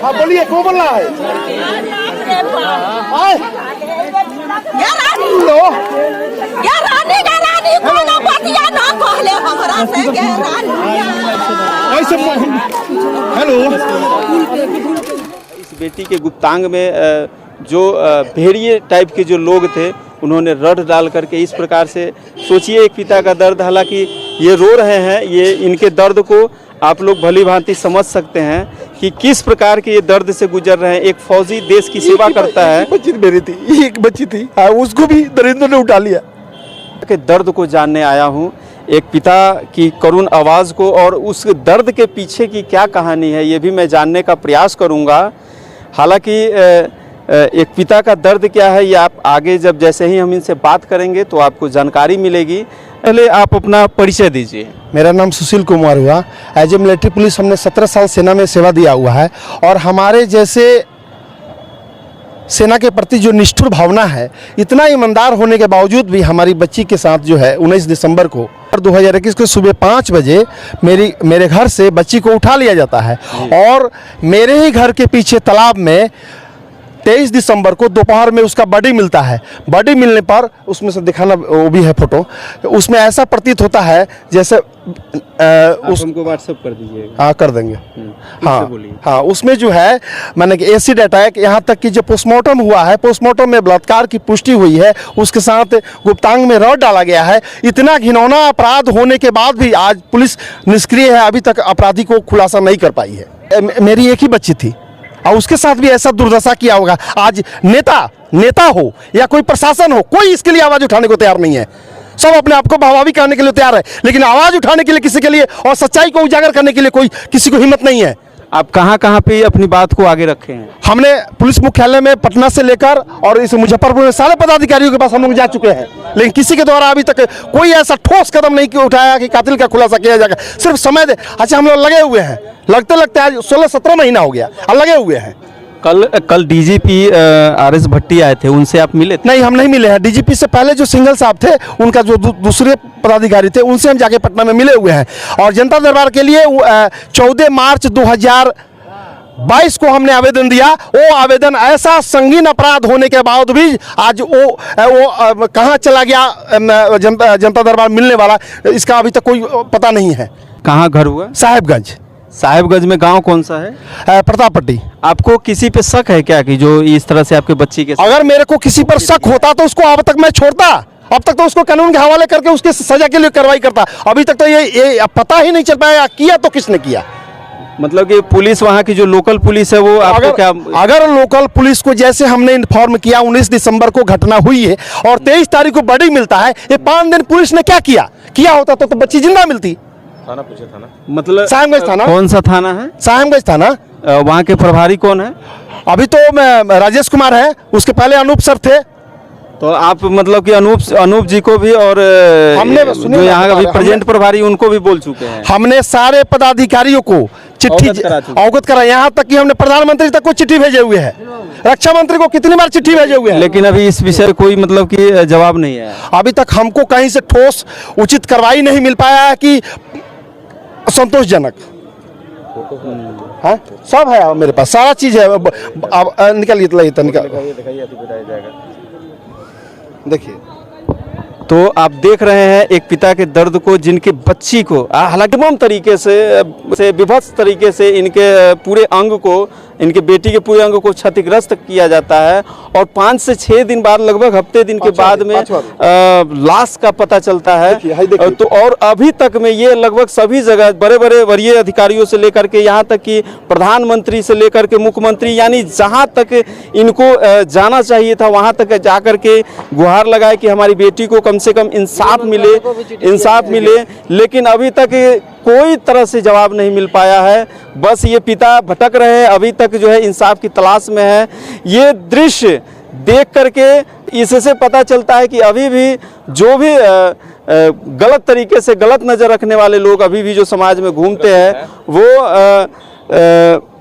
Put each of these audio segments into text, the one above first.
हाँ बोलिए, कौन बोल रहा है? हेलो, इस बेटी के गुप्तांग में जो भेड़िए टाइप के जो लोग थे, उन्होंने रड डाल करके इस प्रकार से, सोचिए एक पिता का दर्द। हालांकि ये रो रहे हैं, ये इनके दर्द को आप लोग भली भांति समझ सकते हैं कि किस प्रकार के ये दर्द से गुजर रहे हैं। एक फौजी देश की सेवा करता है। बच्ची मेरी थी, एक बच्ची थी, हाँ, उसको भी दरिंदर ने उठा लिया। के दर्द को जानने आया हूँ, एक पिता की करुण आवाज़ को, और उस दर्द के पीछे की क्या कहानी है ये भी मैं जानने का प्रयास करूँगा। हालांकि एक पिता का दर्द क्या है ये आप आगे जब जैसे ही हम इनसे बात करेंगे तो आपको जानकारी मिलेगी। पहले आप अपना परिचय दीजिए। मेरा नाम सुशील कुमार हुआ। एज ए मिलिट्री पुलिस हमने 17 साल सेना में सेवा दिया हुआ है, और हमारे जैसे सेना के प्रति जो निष्ठुर भावना है, इतना ईमानदार होने के बावजूद भी हमारी बच्ची के साथ जो है 19 दिसंबर को 2021 को सुबह 5 बजे मेरे घर से बच्ची को उठा लिया जाता है, और मेरे ही घर के पीछे तालाब में 23 दिसंबर को दोपहर में उसका बॉडी मिलता है। बॉडी मिलने पर उसमें से दिखाना वो भी है फोटो, उसमें ऐसा प्रतीत होता है जैसे हमको व्हाट्सएप कर दीजिएगा। हाँ, कर देंगे। हाँ बोलिए। हाँ, उसमें जो है मैंने कि एसिड अटैक, यहाँ तक कि जो पोस्टमार्टम हुआ है, पोस्टमार्टम में बलात्कार की पुष्टि हुई है, उसके साथ गुप्तांग में रॉड डाला गया है। इतना घिनौना अपराध होने के बाद भी आज पुलिस निष्क्रिय है, अभी तक अपराधी को खुलासा नहीं कर पाई है। मेरी एक ही बच्ची थी, और उसके साथ भी ऐसा दुर्दशा किया होगा। आज नेता हो या कोई प्रशासन हो, कोई इसके लिए आवाज उठाने को तैयार नहीं है। सब अपने आप को भावावी करने के लिए तैयार है, लेकिन आवाज उठाने के लिए किसी के लिए और सच्चाई को उजागर करने के लिए कोई किसी को हिम्मत नहीं है। आप कहाँ पे अपनी बात को आगे रखे हैं? हमने पुलिस मुख्यालय में पटना से लेकर और इस मुजफ्फरपुर में सारे पदाधिकारियों के पास हम लोग जा चुके हैं, लेकिन किसी के द्वारा अभी तक कोई ऐसा ठोस कदम नहीं उठाया कि कातिल का खुलासा किया जाएगा। सिर्फ समय दे। अच्छा, हम लोग लगे हुए हैं, लगते आज 16-17 महीना हो गया और लगे हुए हैं। कल डीजीपी RS भट्टी आए थे, उनसे आप मिले थे? नहीं, हम नहीं मिले हैं। डीजीपी से पहले जो सिंगल साहब थे, उनका जो दूसरे पदाधिकारी थे, उनसे हम जाके पटना में मिले हुए हैं। और जनता दरबार के लिए 14 मार्च 2022 को हमने आवेदन दिया। वो आवेदन ऐसा संगीन अपराध होने के बाद भी आज वो कहाँ चला गया जनता दरबार मिलने वाला, इसका अभी तक कोई पता नहीं है। कहाँ घर हुआ? साहेबगंज में। गांव कौन सा है? प्रतापपट्टी। आपको किसी पे शक है क्या कि जो इस तरह से आपके बच्ची के? अगर मेरे को किसी पर शक होता तो उसको अब तक मैं छोड़ता, अब तक तो उसको कानून के हवाले करके उसके सजा के लिए कार्रवाई करता। अभी तक तो ये पता ही नहीं चल पाया किया तो किसने किया। मतलब कि पुलिस, वहाँ की जो लोकल पुलिस है वो आपको क्या? अगर लोकल पुलिस को जैसे हमने इन्फॉर्म किया, 19 दिसंबर को घटना हुई है और 23 तारीख को बॉडी मिलता है, ये 5 दिन पुलिस ने क्या किया होता तो बच्ची जिंदा मिलती। थाना मतलब साहेबगंज थाना। कौन सा थाना है? साहेबगंज थाना। वहाँ के प्रभारी कौन है? अभी तो राजेश कुमार है, उसके पहले अनूप सर थे। तो आप मतलब कि अनूप जी को भी और हमने जो यहाँ अभी प्रेजेंट प्रभारी उनको भी बोल चुके हैं। हमने सारे पदाधिकारियों को चिट्ठी अवगत करा, यहाँ तक कि हमने प्रधानमंत्री तक को चिट्ठी भेजे हुए हैं, रक्षा मंत्री को कितनी बार चिट्ठी भेजे हुए हैं, लेकिन अभी इस विषय में कोई मतलब कि जवाब नहीं है। अभी तक हमको कहीं से ठोस उचित कार्रवाई नहीं मिल पाया है कि संतोषजनक। हाँ, सब है मेरे पास, सारा चीज है। अब निकलिए तो निकल देखिए। तो आप देख रहे हैं एक पिता के दर्द को, जिनके बच्ची को हालांकि तमाम तरीके से विभत्स तरीके से इनके पूरे अंग को, इनके बेटी के पूरे अंग को क्षतिग्रस्त किया जाता है, और 5 से 6 दिन बाद, लगभग हफ्ते दिन के बाद में लाश का पता चलता है। तो और अभी तक में ये लगभग सभी जगह बड़े बड़े वरीय अधिकारियों से लेकर के यहाँ तक कि प्रधानमंत्री से लेकर के मुख्यमंत्री, यानी जहाँ तक इनको जाना चाहिए था वहाँ तक जा कर के गुहार लगाए कि हमारी बेटी को कम से कम इंसाफ मिले, लेकिन अभी तक कोई तरह से जवाब नहीं मिल पाया है। बस ये पिता भटक रहे हैं, अभी तक जो है इंसाफ की तलाश में है। ये दृश्य देख करके इससे पता चलता है कि अभी भी जो भी गलत तरीके से गलत नज़र रखने वाले लोग अभी भी जो समाज में घूमते हैं, वो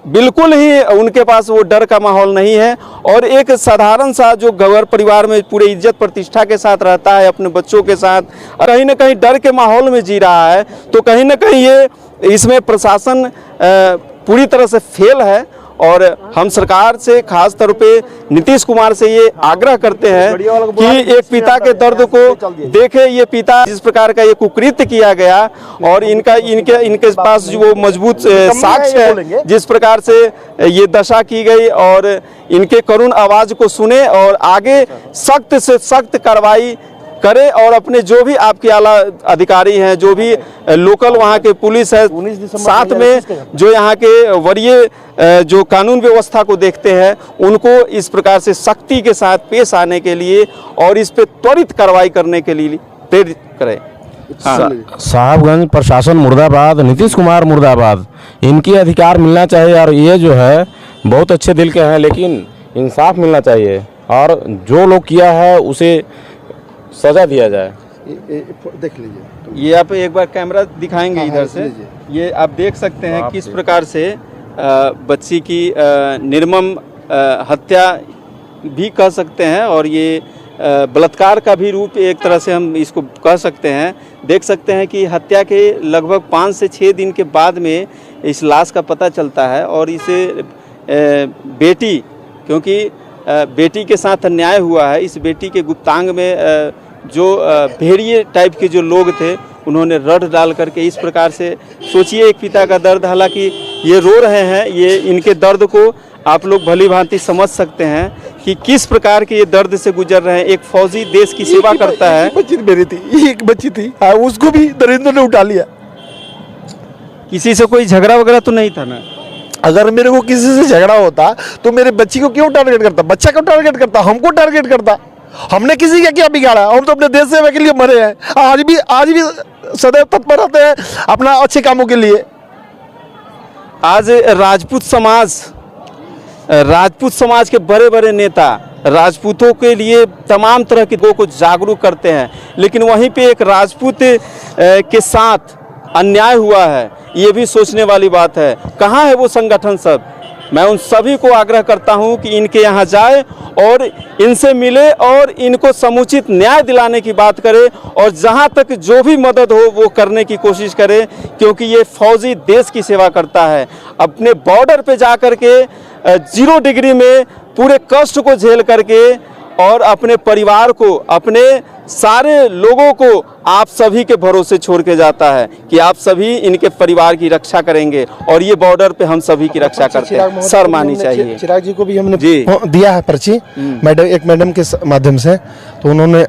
बिल्कुल ही उनके पास वो डर का माहौल नहीं है। और एक साधारण सा जो घर परिवार में पूरे इज्जत प्रतिष्ठा के साथ रहता है, अपने बच्चों के साथ, कहीं ना कहीं डर के माहौल में जी रहा है, तो कहीं ना कहीं ये इसमें प्रशासन पूरी तरह से फेल है। और हम सरकार से खास तौर पे नीतीश कुमार से ये आग्रह करते हैं कि एक पिता के दर्द को देखे। ये पिता जिस प्रकार का ये कुकृत्य किया गया और इनके पास जो वो मजबूत साक्ष्य है, जिस प्रकार से ये दशा की गई, और इनके करुण आवाज को सुने और आगे सख्त से सख्त कार्रवाई करे और अपने जो भी आपके आला अधिकारी हैं, जो भी लोकल वहाँ के पुलिस है, साथ में जो यहाँ के वरीय जो कानून व्यवस्था को देखते हैं, उनको इस प्रकार से सख्ती के साथ पेश आने के लिए और इस पे त्वरित कार्रवाई करने के लिए प्रेरित करें। साहबगंज प्रशासन मुर्दाबाद, नीतीश कुमार मुर्दाबाद। इनकी अधिकार मिलना चाहिए और ये जो है बहुत अच्छे दिल के हैं, लेकिन इंसाफ मिलना चाहिए और जो लोग किया है उसे सजा दिया जाए। देख लीजिए, ये आप एक बार कैमरा दिखाएंगे इधर से, ये आप देख सकते हैं किस प्रकार से बच्ची की निर्मम हत्या भी कह सकते हैं और ये बलात्कार का भी रूप एक तरह से हम इसको कह सकते हैं। देख सकते हैं कि हत्या के लगभग 5 से 6 दिन के बाद में इस लाश का पता चलता है और इसे बेटी, क्योंकि बेटी के साथ अन्याय हुआ है, इस बेटी के गुप्तांग में जो भेड़िए टाइप के जो लोग थे उन्होंने रड डाल करके इस प्रकार से, सोचिए एक पिता का दर्द, हालांकि ये रो रहे हैं, ये इनके दर्द को आप लोग भली भांति समझ सकते हैं कि किस प्रकार के ये दर्द से गुजर रहे हैं। एक फौजी देश की सेवा करता है। बच्ची मेरी थी, एक बच्ची थी, उसको भी नरेंद्र ने उठा लिया। किसी से कोई झगड़ा वगैरह तो नहीं था ना? अगर मेरे को किसी से झगड़ा होता तो मेरे बच्ची को क्यों टारगेट करता, बच्चा को टारगेट करता, हमको टारगेट करता? हमने किसी का क्या बिगाड़ा? हम तो अपने देश सेवा के लिए मरे हैं, आज भी सदैव तत्पर रहते हैं अपना अच्छे कामों के लिए। आज राजपूत समाज के बड़े बड़े नेता राजपूतों के लिए तमाम तरह के लोगों को जागरूक करते हैं, लेकिन वहीं पे एक राजपूत के साथ अन्याय हुआ है, ये भी सोचने वाली बात है। कहाँ है वो संगठन सब? मैं उन सभी को आग्रह करता हूं कि इनके यहाँ जाए और इनसे मिले और इनको समुचित न्याय दिलाने की बात करे और जहां तक जो भी मदद हो वो करने की कोशिश करे, क्योंकि ये फौजी देश की सेवा करता है। अपने बॉर्डर पे जा कर के 0 डिग्री में पूरे कष्ट को झेल करके और अपने परिवार को, अपने सारे लोगों को आप सभी के भरोसे छोड़ के जाता है कि आप सभी इनके परिवार की रक्षा करेंगे और ये बॉर्डर पे हम सभी की रक्षा करते हैं। सर मानी चाहिए। चिराग जी को भी हमने दिया है पर्ची, एक मैडम के माध्यम से, तो उन्होंने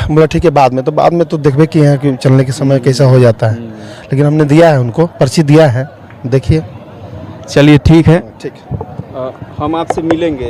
बोला ठीक है बाद में तो देखबे कि यहाँ कि चलने के समय कैसा हो जाता है, लेकिन हमने दिया है, उनको पर्ची दिया है। देखिए, चलिए ठीक है, ठीक, हम आपसे मिलेंगे।